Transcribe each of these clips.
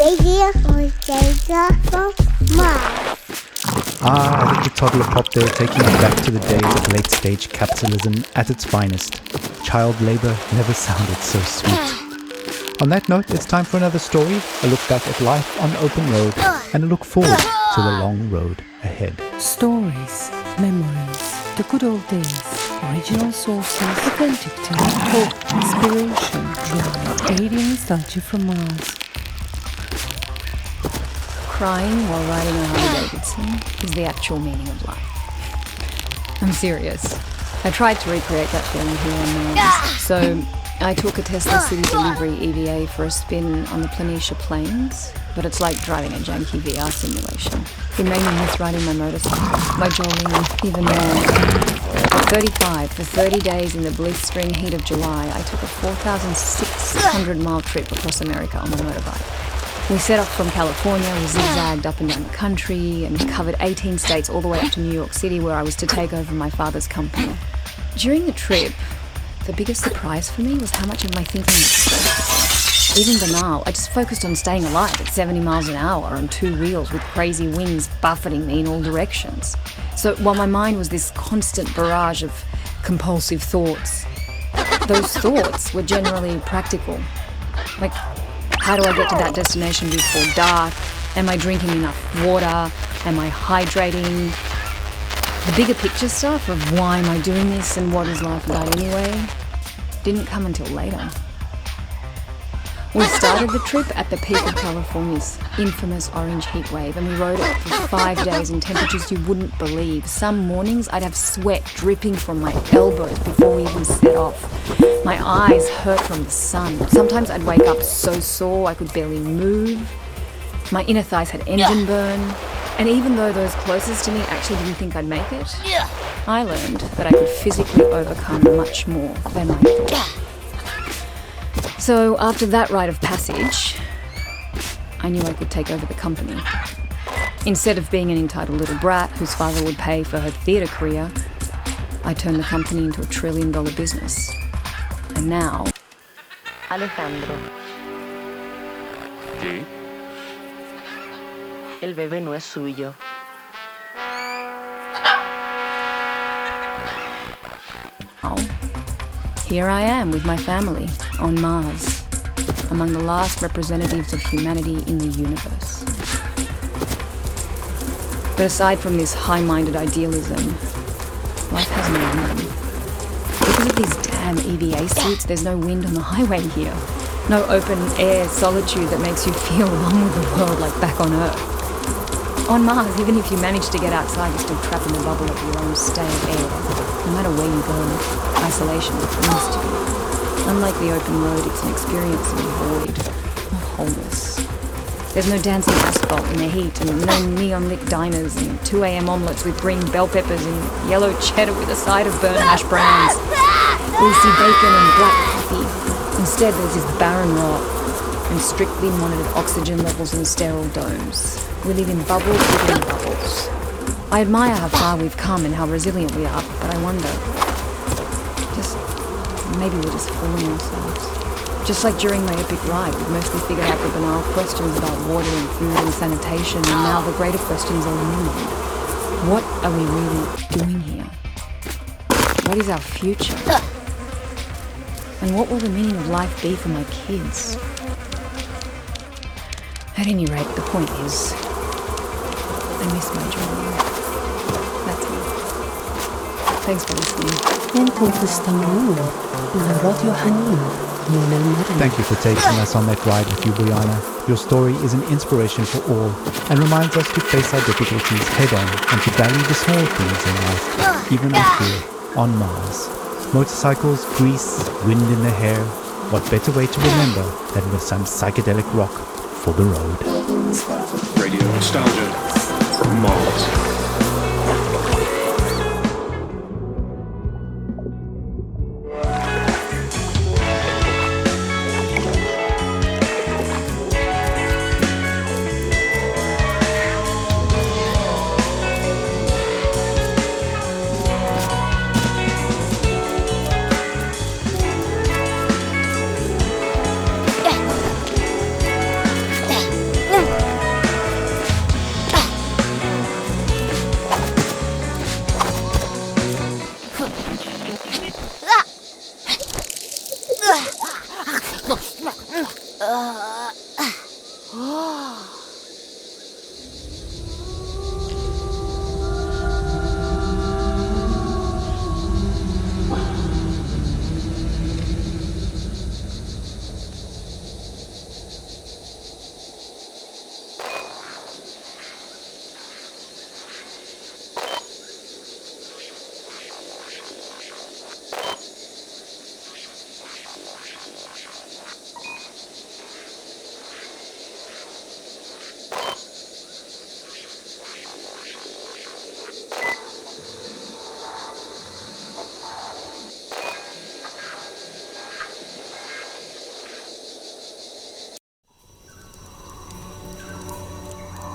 Radio or data from Mars. I think the toddler pop there taking me back to the days of late-stage capitalism at its finest. Child labor never sounded so sweet. On that note, it's time for another story, a look back at life on the open road, and a look forward to the long road ahead. Stories, memories, the good old days, original sources, authentic tales, hope, inspiration, drama, radiant nostalgia from Mars. Crying while riding a Harley Davidson is the actual meaning of life. I'm serious. I tried to recreate that feeling here on Mars. So I took a Tesla City Delivery EVA for a spin on the Planitia Plains, but it's like driving a janky VR simulation. It made me miss riding my motorcycle, my Jolene, even more. At 35, for 30 days in the blistering heat of July, I took a 4,600-mile trip across America on my motorbike. We set off from California, we zigzagged up and down the country and covered 18 states all the way up to New York City, where I was to take over my father's company. During the trip, the biggest surprise for me was how much of my thinking was focused. Even banal, I just focused on staying alive at 70 miles an hour on two wheels with crazy winds buffeting me in all directions. So while my mind was this constant barrage of compulsive thoughts, those thoughts were generally practical. Like, how do I get to that destination before dark? Am I drinking enough water? Am I hydrating? The bigger picture stuff of why am I doing this and what is life about anyway didn't come until later. We started the trip at the peak of California's infamous orange heat wave, and we rode it for 5 days in temperatures you wouldn't believe. Some mornings I'd have sweat dripping from my elbows before we even set off. My eyes hurt from the sun. Sometimes I'd wake up so sore I could barely move. My inner thighs had engine burn. And even though those closest to me actually didn't think I'd make it, I learned that I could physically overcome much more than I thought. So after that rite of passage, I knew I could take over the company. Instead of being an entitled little brat whose father would pay for her theatre career, I turned the company into a $1 trillion business. And now... Alejandro. ¿Sí? El bebé no es suyo. Here I am with my family on Mars, among the last representatives of humanity in the universe. But aside from this high-minded idealism, life has no rhythm. Because of these damn EVA suits, there's no wind on the highway here. No open-air solitude that makes you feel one with the world like back on Earth. On Mars, even if you manage to get outside, you're still trapped in the bubble of your own stale air. No matter where you go, isolation clings to you. Unlike the open road, it's an experience of void, of wholeness. There's no dancing asphalt in the heat, and no neon-lit diners, and 2 a.m. omelettes with green bell peppers and yellow cheddar with a side of burnt hash browns. Greasy bacon and black coffee. Instead, there's this barren rot and strictly monitored oxygen levels in sterile domes. We live in bubbles within bubbles. I admire how far we've come and how resilient we are, but I wonder, maybe we're just fooling ourselves. Just like during my epic ride, we've mostly figured out the banal questions about water and food and sanitation, and now the greater questions are looming. What are we really doing here? What is our future? And what will the meaning of life be for my kids? At any rate, the point is, I miss my journey. That's all. Thanks for listening. Thank you for taking us on that ride with you, Brianna. Your story is an inspiration for all and reminds us to face our difficulties head on and to value the small things in life, even up here on Mars. Motorcycles, grease, wind in the hair. What better way to remember than with some psychedelic rock for the road? Radio nostalgia from Mars.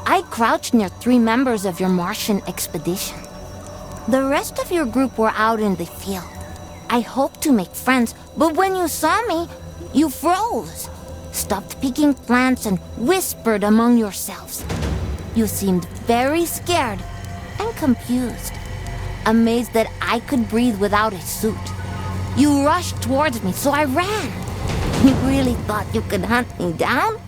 I crouched near 3 members of your Martian expedition. The rest of your group were out in the field. I hoped to make friends, but when you saw me, you froze, stopped picking plants and whispered among yourselves. You seemed very scared and confused, amazed that I could breathe without a suit. You rushed towards me, so I ran. You really thought you could hunt me down?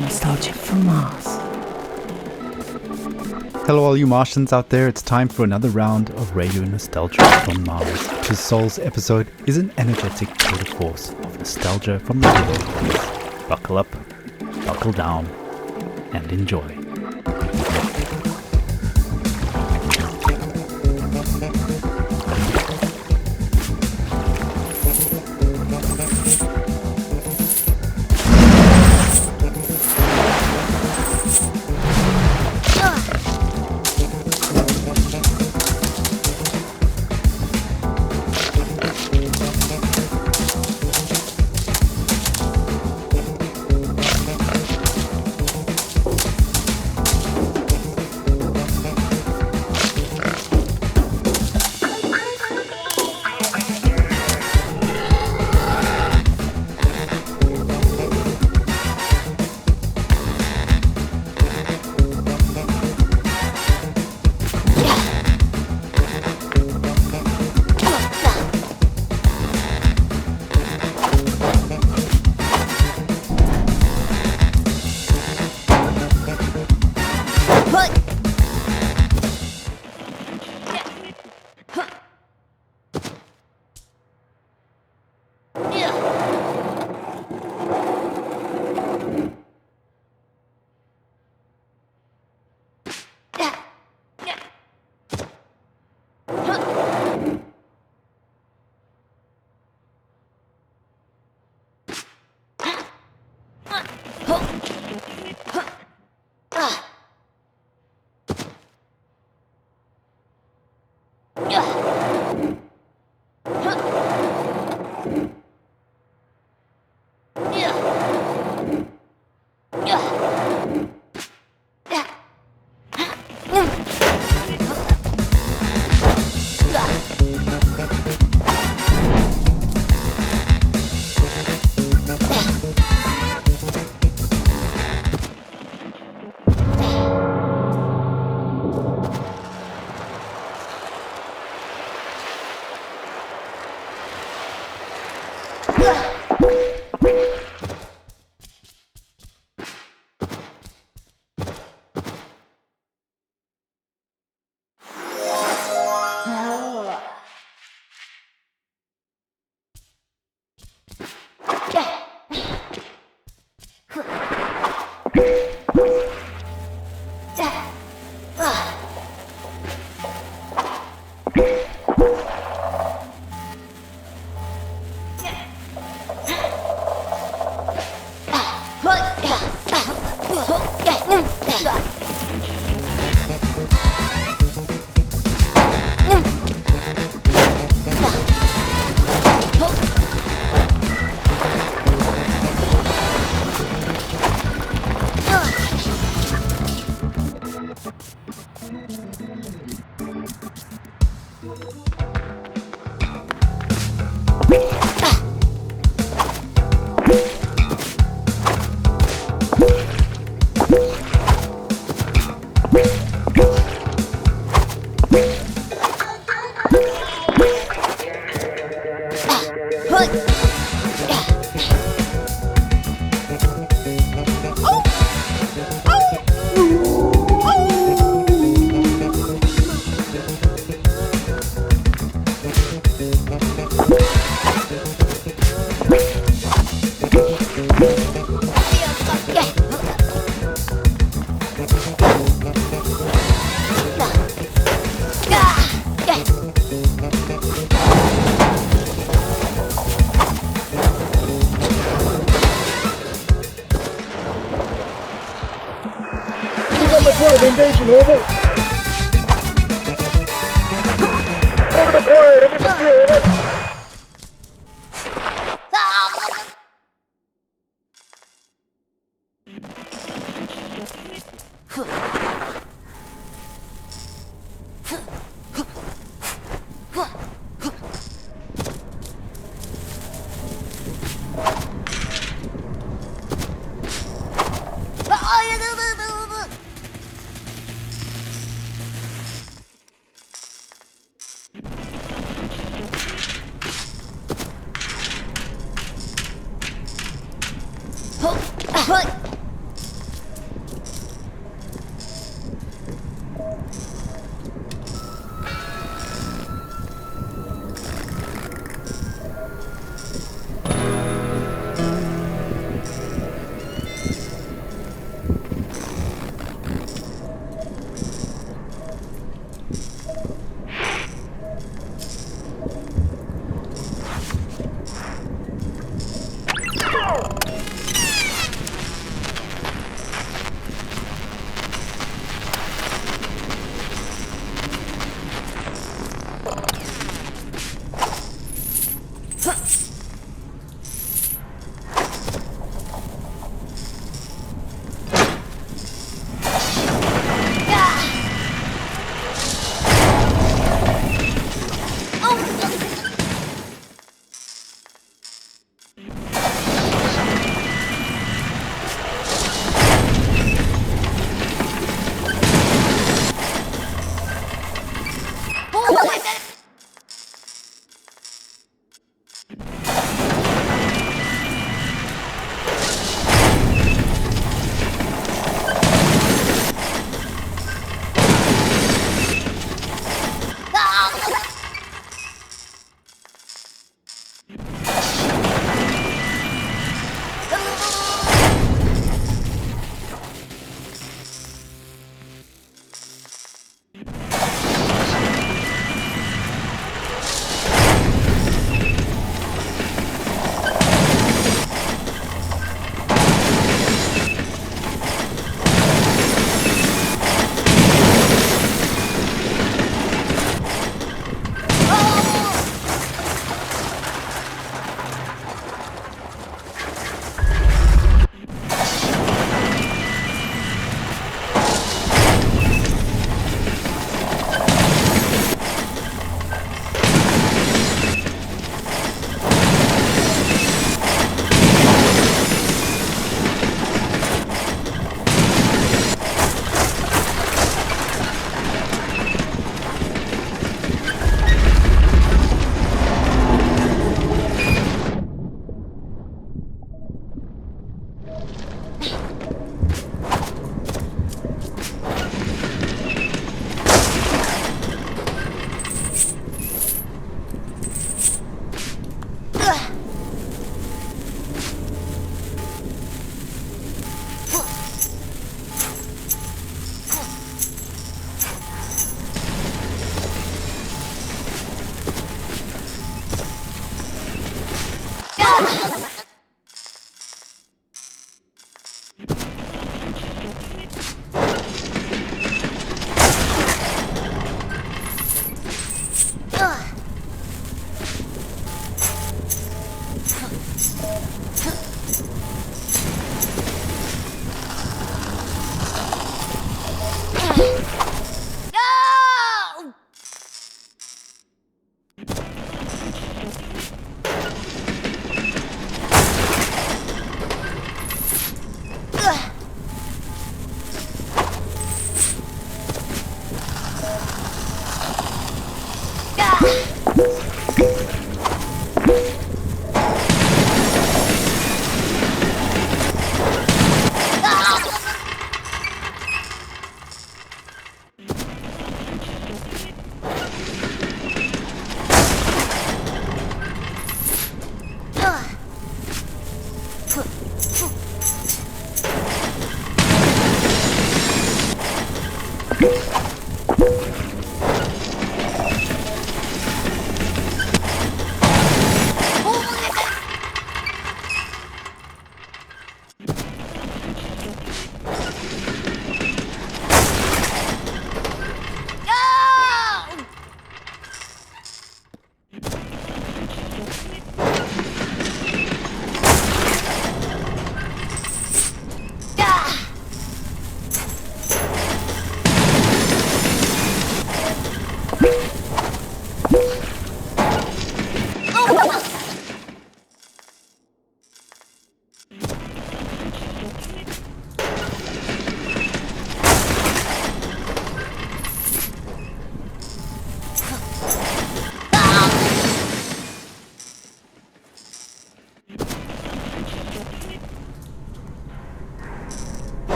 Nostalgia for Mars. Hello all you Martians out there, it's time for another round of Radio Nostalgia from Mars. This Soul's episode is an energetic tour de force of nostalgia from the good old days. Buckle up, buckle down, and enjoy. Invasion, over. Over the quiet, over the field.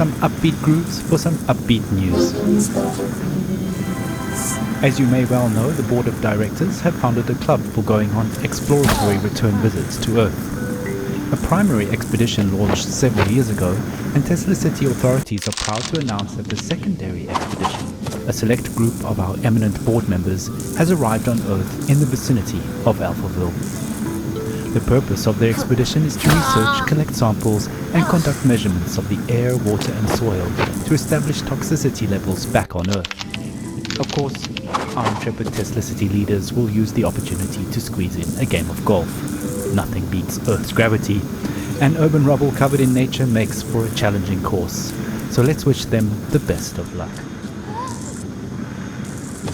some upbeat grooves for some upbeat news. As you may well know, the board of directors have founded a club for going on exploratory return visits to Earth. A primary expedition launched several years ago, and Tesla City authorities are proud to announce that the secondary expedition, a select group of our eminent board members, has arrived on Earth in the vicinity of Alphaville. The purpose of their expedition is to research, collect samples, and conduct measurements of the air, water, and soil to establish toxicity levels back on Earth. Of course, our intrepid Tesla City leaders will use the opportunity to squeeze in a game of golf. Nothing beats Earth's gravity, and urban rubble covered in nature makes for a challenging course. So let's wish them the best of luck.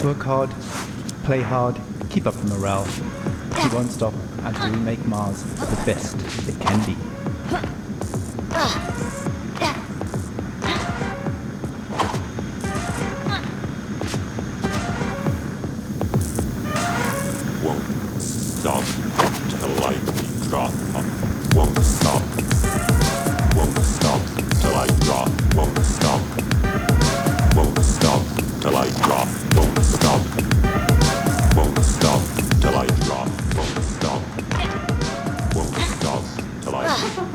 Work hard, play hard, keep up the morale. We won't stop until we make Mars the best it can be. Won't stop till I drop. Won't stop. Won't stop till I drop. Won't stop. Won't stop till I drop. Won't stop. Won't stop till I drop. Won't stop. Won't stop till I drop.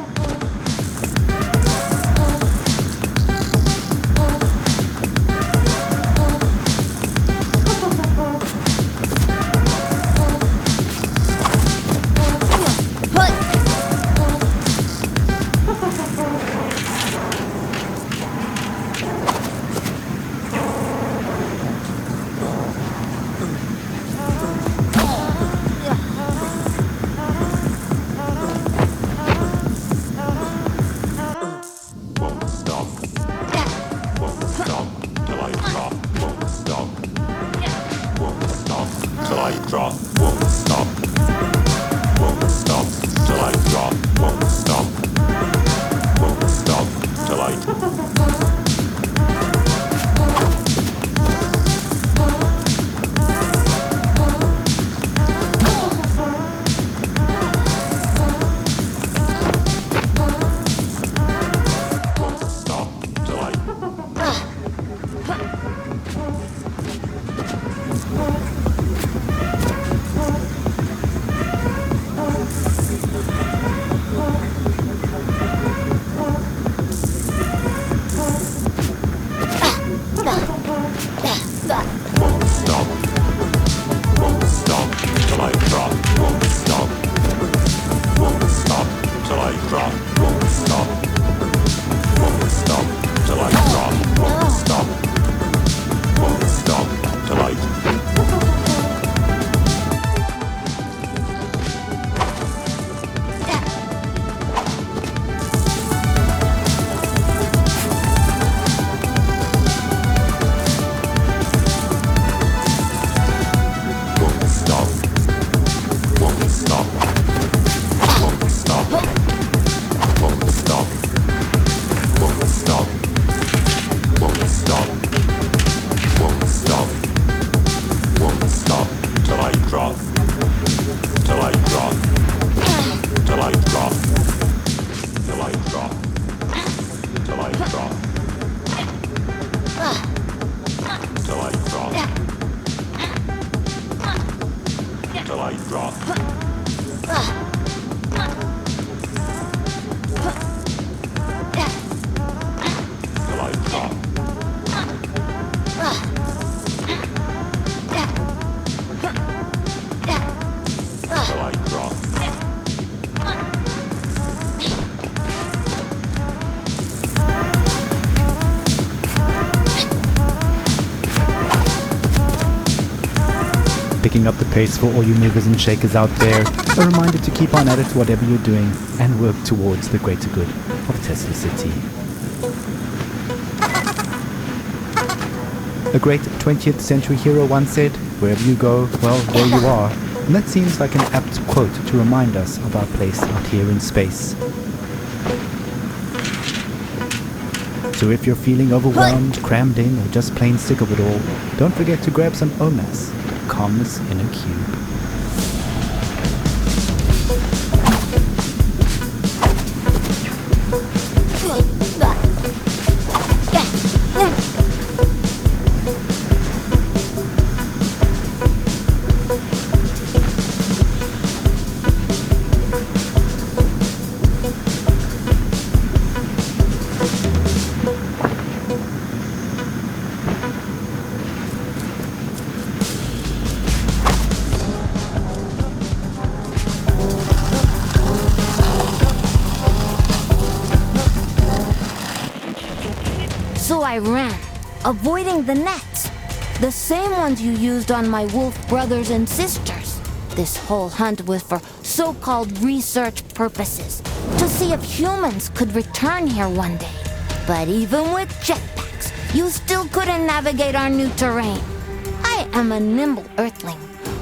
Picking up the pace for all you movers and shakers out there, a reminder to keep on at it whatever you're doing and work towards the greater good of Tesla City. A great 20th century hero once said, "Wherever you go, well, there you are." And that seems like an apt quote to remind us of our place out here in space. So if you're feeling overwhelmed, crammed in, or just plain sick of it all, don't forget to grab some OMAS, calmness in a cube. So I ran, avoiding the nets. The same ones you used on my wolf brothers and sisters. This whole hunt was for so-called research purposes, to see if humans could return here one day. But even with jetpacks, you still couldn't navigate our new terrain. I am a nimble earthling,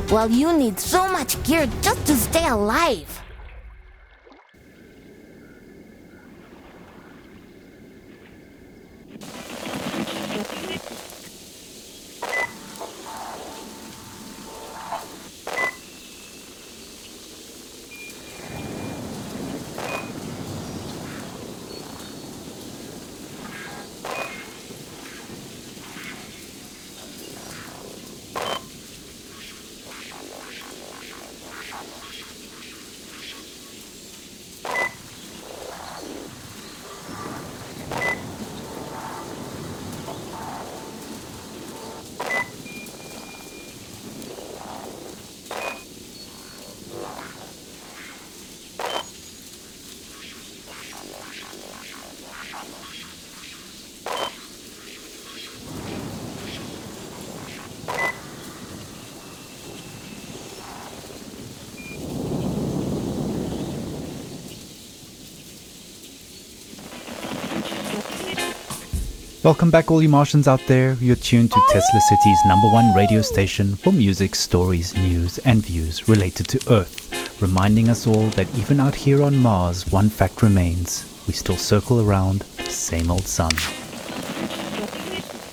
while you need so much gear just to stay alive. Welcome back, all you Martians out there. You're tuned to Tesla City's #1 radio station for music, stories, news, and views related to Earth, reminding us all that even out here on Mars, one fact remains: we still circle around the same old sun.